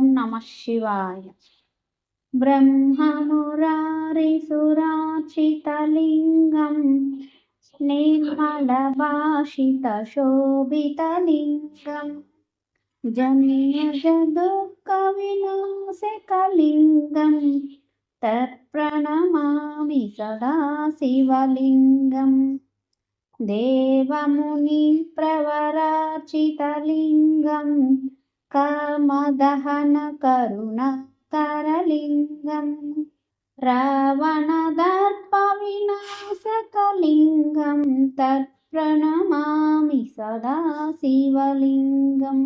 ఓం నమః శివాయ. బ్రహ్మమురారిసురార్చితలింగం నిర్మలభాషితశోభితలింగం జన్మజదుఃఖవినాశకలింగం తత్ప్రణమామి సదా శివలింగం. దేవమునిప్రవరార్చితలింగం కామదహనకరుణాకరలింగం రావణదర్పవినాశకలింగం తత్ప్రణమామి సదా శివలింగం.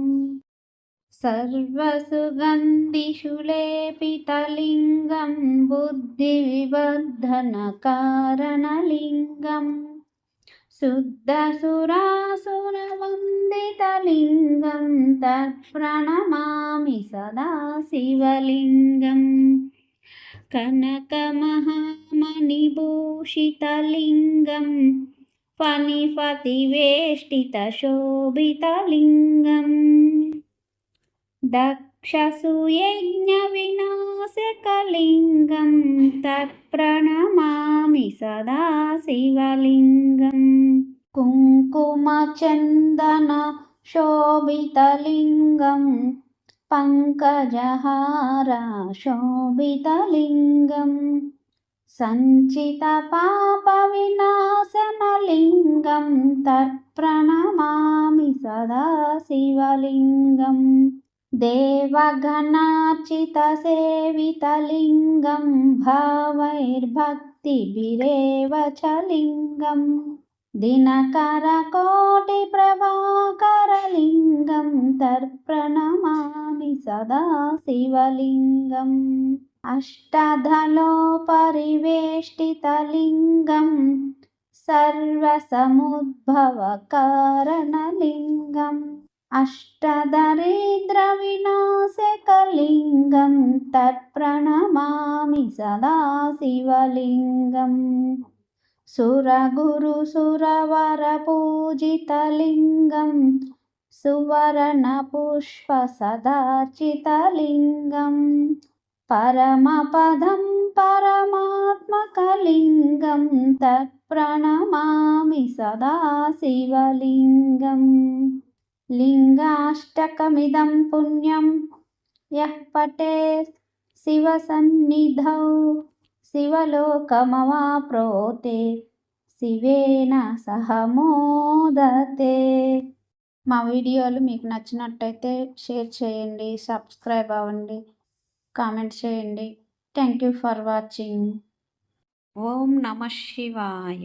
సర్వసుగంధిషులేపితలింగం బుద్ధివివర్ధనకారణలింగం శుద్ధసురాసురవందితలింగం తత్ప్రణమామి సదా శివలింగం. కనకమహామణిభూషితలింగం ఫణిపతివేష్టితశోభితలింగం దక్షసుయజ్ఞవినాశకలింగం తత్ప్రణమామి సదా శివలింగం. కుంకుమచందన శోభితలింగం పంకజహార శోభితలింగం సంచితపాపవినాశనలింగం తత్ప్రణమామి సదా శివలింగం. దేవగణార్చితసేవితలింగం భావైర్భక్తిభిరేవ చ లింగం దినకరకోటిప్రభాకరలింగం తత్ప్రణమామి సదా శివలింగం. అష్టదళోపరివేష్టితలింగం సర్వసముద్భవకారణలింగం అష్టదరిద్రవినాశకలింగం తత్ప్రణమామి సదా శివలింగం. సురగురుసురవరపూజితలింగం సువర్ణపుష్పసదార్చితలింగం పరమపదం పరమాత్మకలింగం తత్ప్రణమామి సదా శివలింగం. లింగాష్టకమిదం పుణ్యం యః పఠేత్ శివసన్నిధౌ శివలోకమవాప్నోతి శివేన సహ మోదతే. మా వీడియోలు మీకు నచ్చినట్టయితే షేర్ చేయండి, సబ్స్క్రైబ్ అవ్వండి, కామెంట్ చేయండి. Thank you for watching. ఓం నమః శివాయ.